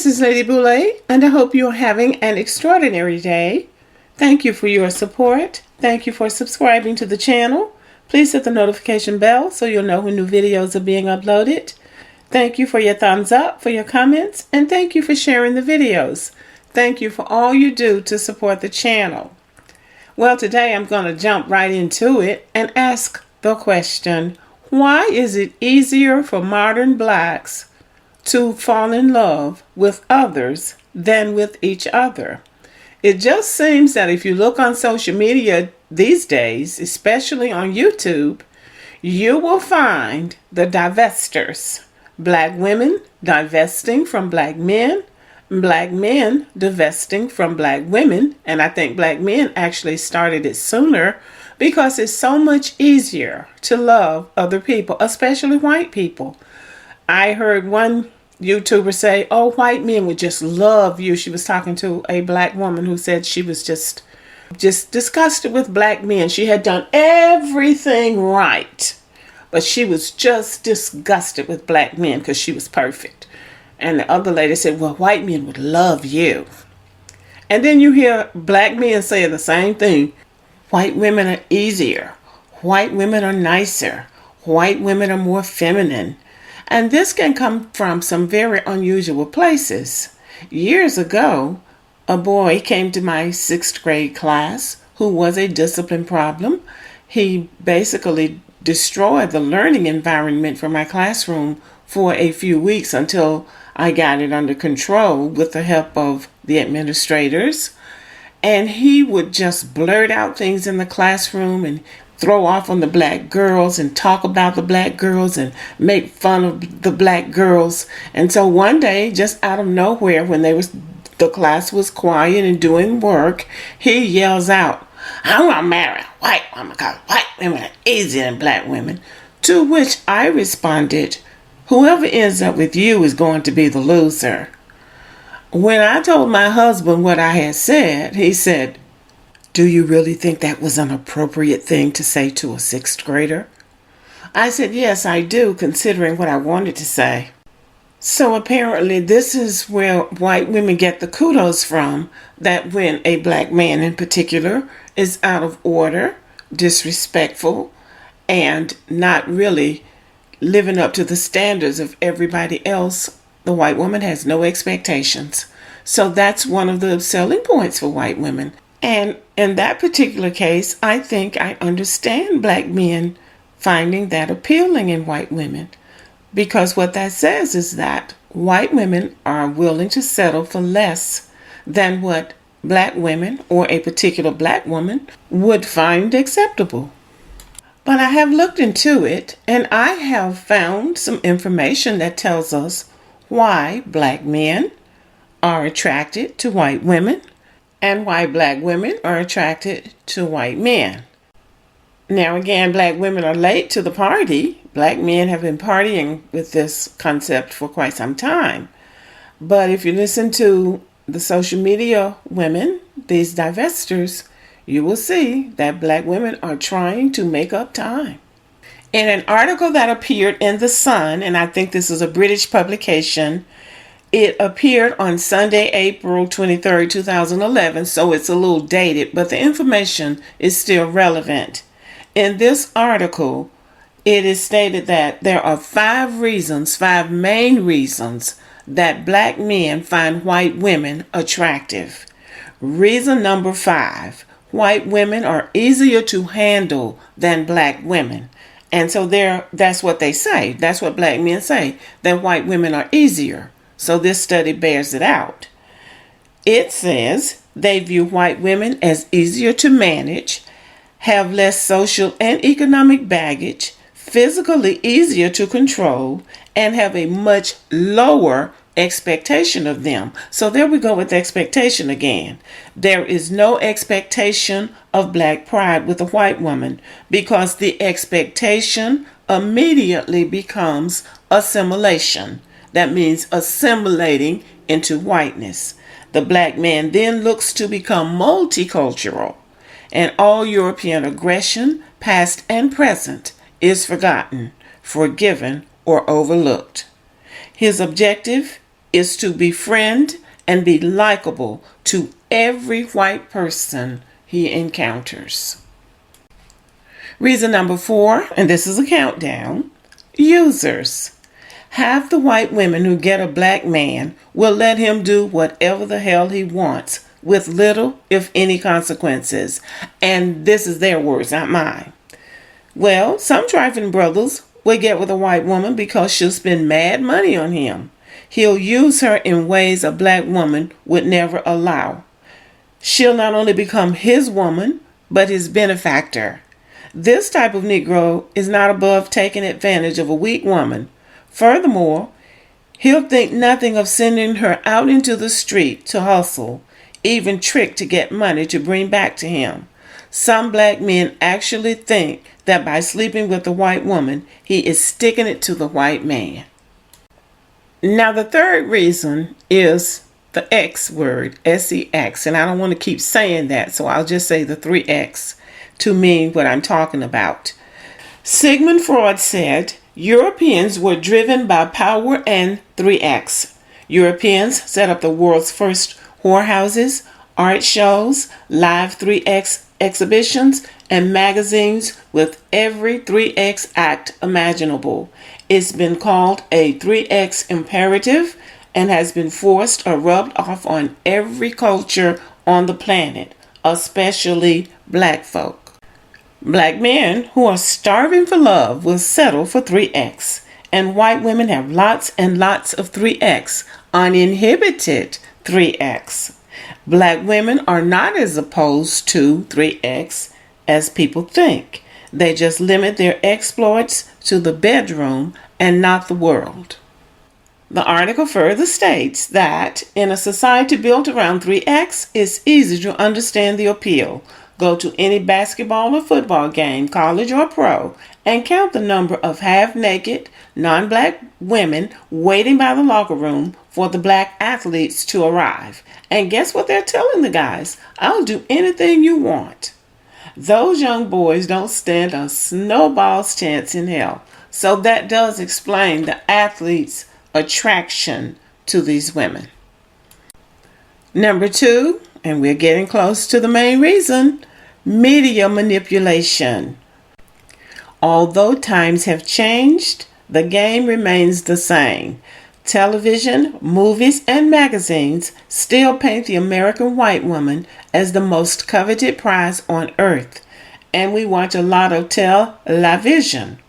This is Lady Boule, and I hope you are having an extraordinary day. Thank you for your support. Thank you for subscribing to the channel. Please hit the notification bell so you'll know when new videos are being uploaded. Thank you for your thumbs up, for your comments, and thank you for sharing the videos. Thank you for all you do to support the channel. Well, today I'm going to jump right into it and ask the question, why is it easier for modern blacks to fall in love with others than with each other? It just seems that if you look on social media these days, especially on YouTube, you will find the divestors. Black women divesting from black men divesting from black women. And I think black men actually started it sooner because it's so much easier to love other people, especially white people. I heard one YouTuber say, oh, white men would just love you. She was talking to a black woman who said she was just disgusted with black men. She had done everything right, but she was just disgusted with black men because she was perfect. And the other lady said, well, white men would love you. And then you hear black men say the same thing. White women are easier. White women are nicer. White women are more feminine. And this can come from some very unusual places. Years ago, a boy came to my 6th grade class who was a discipline problem. He basically destroyed the learning environment for my classroom for a few weeks until I got it under control with the help of the administrators. And he would just blurt out things in the classroom and throw off on the black girls and talk about the black girls and make fun of the black girls. And so one day, just out of nowhere, when the class was quiet and doing work, he yells out, I'm gonna marry a white woman because white women are easier than black women. To which I responded, whoever ends up with you is going to be the loser. When I told my husband what I had said, he said, do you really think that was an appropriate thing to say to a 6th grader? I said, yes, I do, considering what I wanted to say. So apparently this is where white women get the kudos from, that when a black man in particular is out of order, disrespectful, and not really living up to the standards of everybody else, the white woman has no expectations. So that's one of the selling points for white women. And in that particular case, I think I understand black men finding that appealing in white women. Because what that says is that white women are willing to settle for less than what black women or a particular black woman would find acceptable. But I have looked into it and I have found some information that tells us why black men are attracted to white women and why black women are attracted to white men. Now again, black women are late to the party. Black men have been partying with this concept for quite some time. But if you listen to the social media women, these divestors, you will see that black women are trying to make up time. In an article that appeared in The Sun, and I think this is a British publication, it appeared on Sunday, April 23rd, 2011, so it's a little dated, but the information is still relevant. In this article, it is stated that there are 5 main reasons that black men find white women attractive. Reason number 5, white women are easier to handle than black women. And so that's what they say. That's what black men say, that white women are easier. So this study bears it out. It says they view white women as easier to manage, have less social and economic baggage, physically easier to control, and have a much lower expectation of them. So there we go with expectation again. There is no expectation of black pride with a white woman because the expectation immediately becomes assimilation. That means assimilating into whiteness. The black man then looks to become multicultural, and all European aggression, past and present, is forgotten, forgiven, or overlooked. His objective is to befriend and be likable to every white person he encounters. Reason number 4, and this is a countdown, users. Half the white women who get a black man will let him do whatever the hell he wants with little, if any, consequences. And this is their words, not mine. Well, some trifling brothers will get with a white woman because she'll spend mad money on him. He'll use her in ways a black woman would never allow. She'll not only become his woman, but his benefactor. This type of Negro is not above taking advantage of a weak woman. Furthermore, he'll think nothing of sending her out into the street to hustle, even trick to get money to bring back to him. Some black men actually think that by sleeping with a white woman, he is sticking it to the white man. Now, the third reason is the X word, S-E-X, and I don't want to keep saying that, so I'll just say the 3X to mean what I'm talking about. Sigmund Freud said, Europeans were driven by power and 3X. Europeans set up the world's first whorehouses, art shows, live 3X exhibitions, and magazines with every 3X act imaginable. It's been called a 3X imperative and has been forced or rubbed off on every culture on the planet, especially black folk. Black men who are starving for love will settle for 3X, and white women have lots and lots of 3X, uninhibited 3X. Black women are not as opposed to 3X as people think. They just limit their exploits to the bedroom and not the world. The article further states that in a society built around 3X, it's easy to understand the appeal. Go to any basketball or football game, college or pro, and count the number of half-naked, non-black women waiting by the locker room for the black athletes to arrive. And guess what they're telling the guys? I'll do anything you want. Those young boys don't stand a snowball's chance in hell. So that does explain the athletes' attraction to these women. Number 2, and we're getting close to the main reason, media manipulation. Although times have changed, the game remains the same. Television, movies, and magazines still paint the American white woman as the most coveted prize on earth. And we watch a lot of television.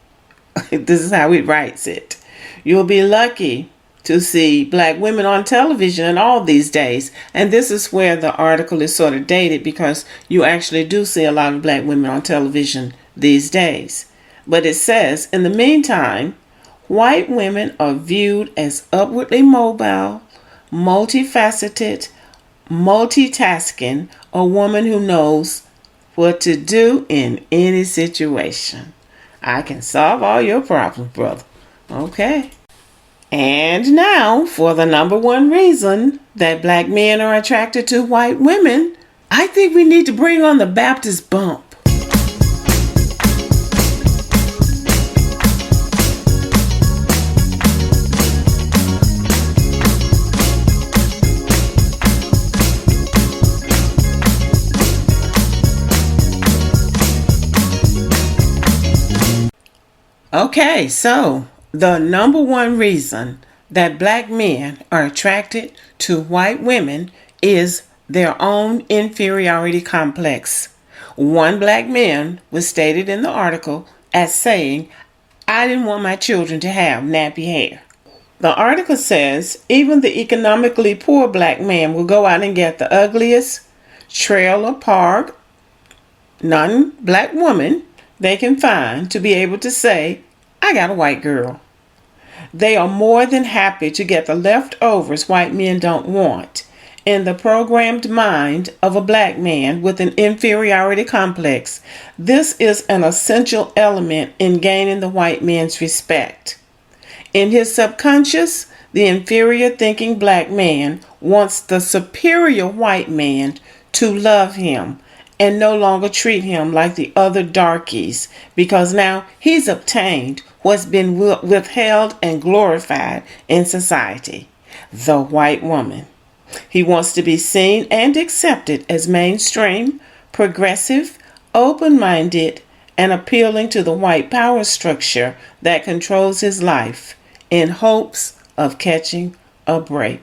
This is how he writes it. You'll be lucky to see black women on television in all these days. And this is where the article is sort of dated, because you actually do see a lot of black women on television these days. But it says, in the meantime, white women are viewed as upwardly mobile, multifaceted, multitasking, a woman who knows what to do in any situation. I can solve all your problems, brother. Okay. And now, for the number 1 reason that black men are attracted to white women, I think we need to bring on the Baptist bump. Okay, so the number 1 reason that black men are attracted to white women is their own inferiority complex. One black man was stated in the article as saying, I didn't want my children to have nappy hair. The article says even the economically poor black man will go out and get the ugliest trailer park non-black woman they can find to be able to say, I got a white girl. They are more than happy to get the leftovers white men don't want. In the programmed mind of a black man with an inferiority complex, this is an essential element in gaining the white man's respect. In his subconscious, the inferior thinking black man wants the superior white man to love him and no longer treat him like the other darkies, because now he's obtained what's been withheld and glorified in society. the white woman. He wants to be seen and accepted as mainstream, progressive, open-minded, and appealing to the white power structure that controls his life in hopes of catching a break.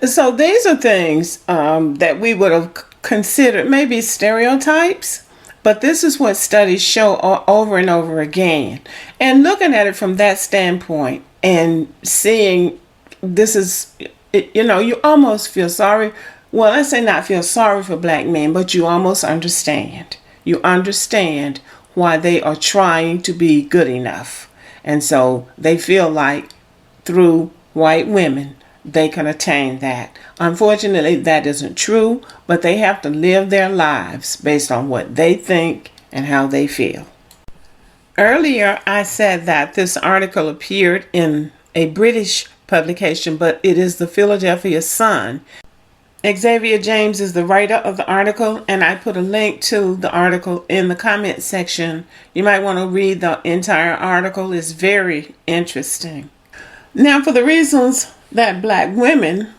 So these are things that we would have considered maybe stereotypes, but this is what studies show over and over again. And looking at it from that standpoint and seeing this is, you almost feel sorry. Well, let's say not feel sorry for black men, but you almost understand. You understand why they are trying to be good enough. And so they feel like through white women, they can attain that. Unfortunately, that isn't true, but they have to live their lives based on what they think and how they feel. Earlier, I said that this article appeared in a British publication, but it is the Philadelphia Sun. Xavier James is the writer of the article, and I put a link to the article in the comment section. You might want to read the entire article. It's very interesting. Now, for the reasons that black women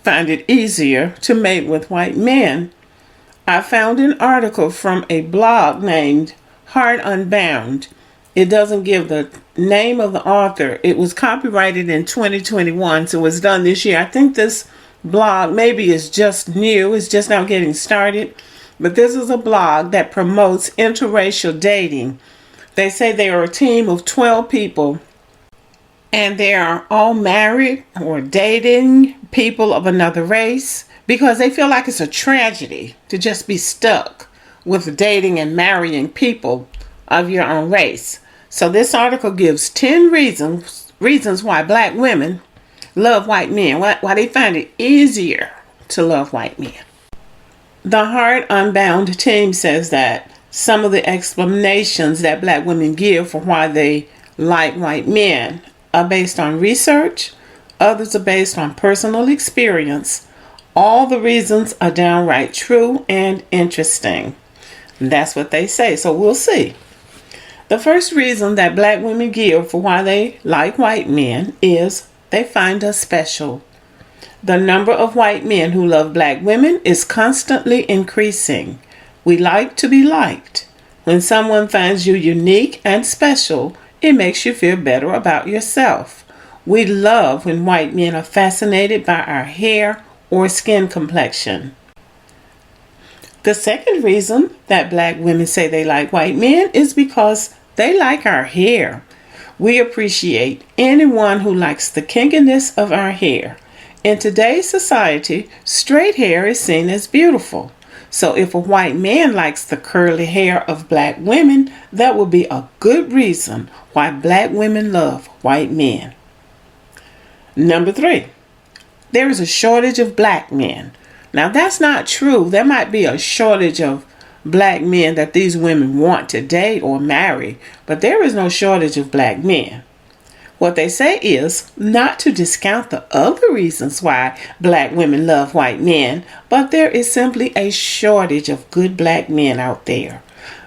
find it easier to mate with white men, I found an article from a blog named Heart Unbound. It doesn't give the name of the author. It was copyrighted in 2021, so it was done this year. I think this blog maybe is just new. It's just now getting started. But this is a blog that promotes interracial dating. They say they are a team of 12 people, and they are all married or dating people of another race because they feel like it's a tragedy to just be stuck with dating and marrying people of your own race. So this article gives 10 reasons why black women love white men, why they find it easier to love white men. The Heart Unbound team says that some of the explanations that black women give for why they like white men are based on research, others are based on personal experience. All the reasons are downright true and interesting. That's what they say, so we'll see. The first reason that black women give for why they like white men is they find us special. The number of white men who love black women is constantly increasing. We like to be liked. When someone finds you unique and special, it makes you feel better about yourself. We love when white men are fascinated by our hair or skin complexion. The second reason that black women say they like white men is because they like our hair. We appreciate anyone who likes the kinkiness of our hair. In today's society, straight hair is seen as beautiful. So if a white man likes the curly hair of black women, that would be a good reason why black women love white men. Number 3, there is a shortage of black men. Now that's not true. There might be a shortage of black men that these women want to date or marry, but there is no shortage of black men. What they say is not to discount the other reasons why black women love white men, but there is simply a shortage of good black men out there.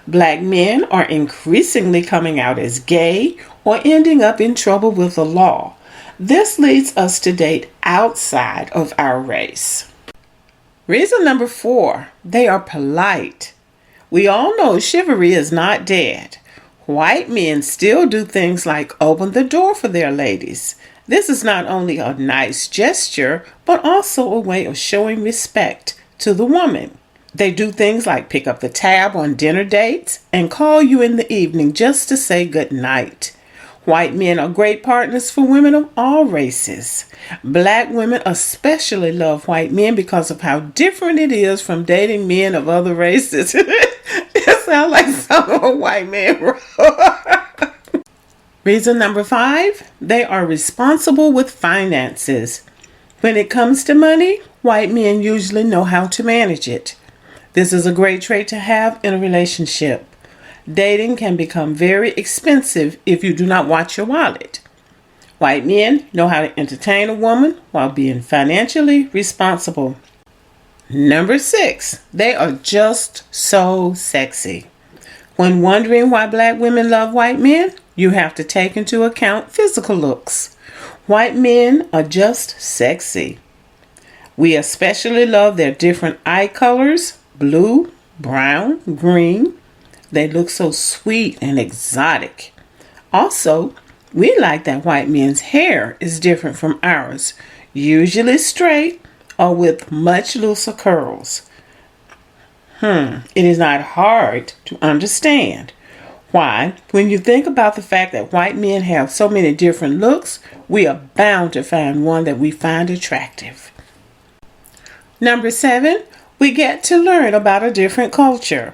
Black men are increasingly coming out as gay or ending up in trouble with the law. This leads us to date outside of our race. Reason number 4, they are polite. We all know chivalry is not dead. White men still do things like open the door for their ladies. This is not only a nice gesture, but also a way of showing respect to the woman. They do things like pick up the tab on dinner dates and call you in the evening just to say good night. White men are great partners for women of all races. Black women especially love white men because of how different it is from dating men of other races. It sounds like some of a white man. Reason number 5, they are responsible with finances. When it comes to money, white men usually know how to manage it. This is a great trait to have in a relationship. Dating can become very expensive if you do not watch your wallet. White men know how to entertain a woman while being financially responsible. Number 6, they are just so sexy. When wondering why black women love white men, you have to take into account physical looks. White men are just sexy. We especially love their different eye colors, blue, brown, green. They look so sweet and exotic. Also, we like that white men's hair is different from ours, usually straight or with much looser curls. It is not hard to understand why, when you think about the fact that white men have so many different looks, we are bound to find one that we find attractive. Number 7, we get to learn about a different culture.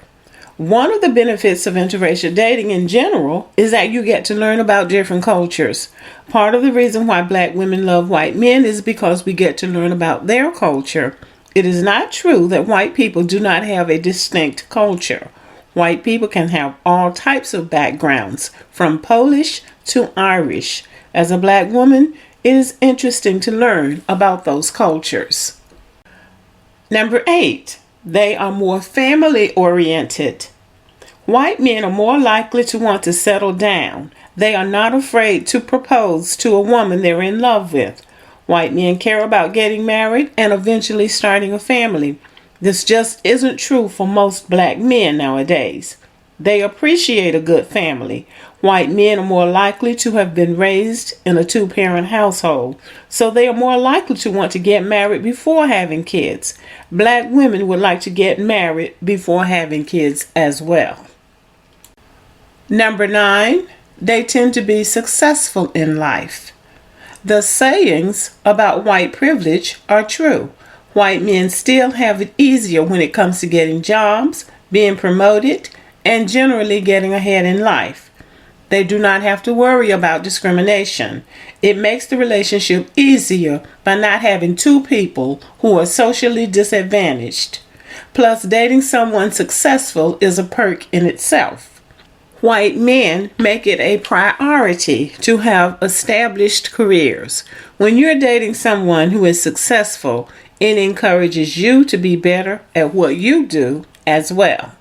One of the benefits of interracial dating in general is that you get to learn about different cultures. Part of the reason why black women love white men is because we get to learn about their culture. It is not true that white people do not have a distinct culture. White people can have all types of backgrounds, from Polish to Irish. As a black woman, it is interesting to learn about those cultures. Number 8, they are more family oriented. White men are more likely to want to settle down. They are not afraid to propose to a woman they're in love with. White men care about getting married and eventually starting a family. This just isn't true for most black men nowadays. They appreciate a good family. White men are more likely to have been raised in a 2-parent household, so they are more likely to want to get married before having kids. Black women would like to get married before having kids as well. Number 9, they tend to be successful in life. The sayings about white privilege are true. White men still have it easier when it comes to getting jobs, being promoted, and generally getting ahead in life. They do not have to worry about discrimination. It makes the relationship easier by not having 2 people who are socially disadvantaged. Plus, dating someone successful is a perk in itself. White men make it a priority to have established careers. When you're dating someone who is successful, it encourages you to be better at what you do as well.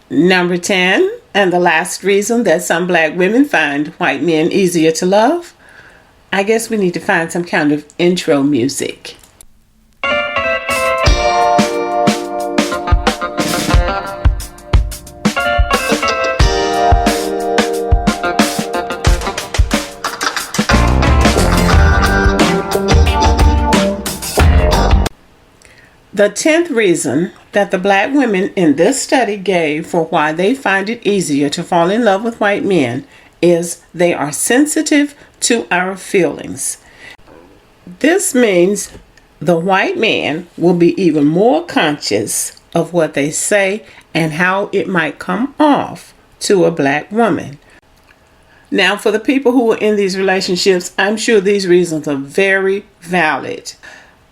Number 10, and the last reason that some black women find white men easier to love, I guess we need to find some kind of intro music. The 10th reason that the black women in this study gave for why they find it easier to fall in love with white men is they are sensitive to our feelings. This means the white man will be even more conscious of what they say and how it might come off to a black woman. Now, for the people who are in these relationships, I'm sure these reasons are very valid.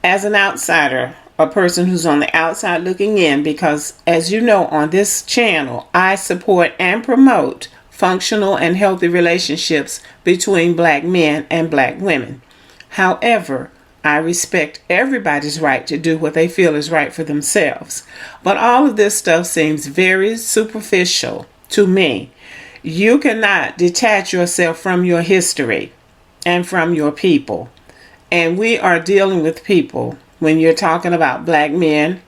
As an outsider, a person who's on the outside looking in, because as you know, on this channel, I support and promote functional and healthy relationships between black men and black women. However, I respect everybody's right to do what they feel is right for themselves. But all of this stuff seems very superficial to me. You cannot detach yourself from your history and from your people. And we are dealing with people. When you're talking about black men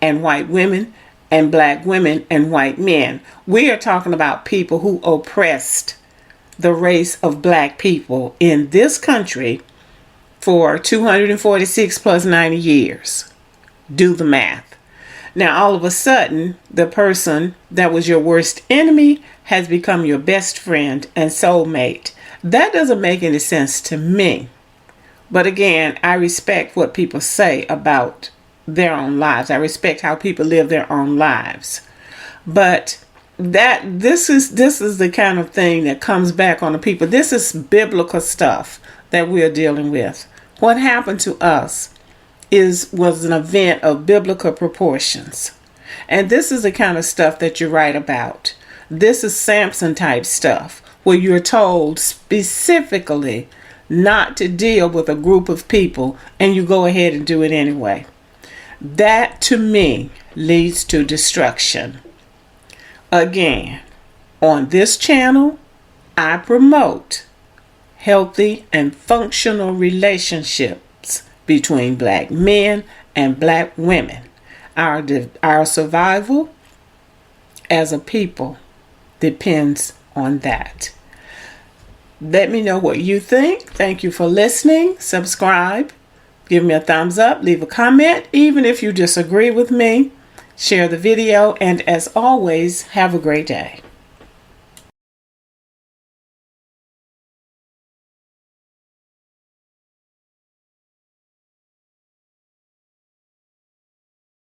and white women and black women and white men, we are talking about people who oppressed the race of black people in this country for 246 plus 90 years. Do the math. Now, all of a sudden, the person that was your worst enemy has become your best friend and soulmate. That doesn't make any sense to me. But again, I respect what people say about their own lives. I respect how people live their own lives. But this is the kind of thing that comes back on the people. This is biblical stuff that we're dealing with. What happened to us was an event of biblical proportions. And this is the kind of stuff that you write about. This is Samson type stuff where you're told specifically not to deal with a group of people and you go ahead and do it anyway. That to me leads to destruction. Again, on this channel, I promote healthy, and functional relationships between black men and black women. Our survival as a people depends on that. Let me know what you think. Thank you for listening. Subscribe. Give me a thumbs up. Leave a comment. Even if you disagree with me, share the video. And as always, have a great day.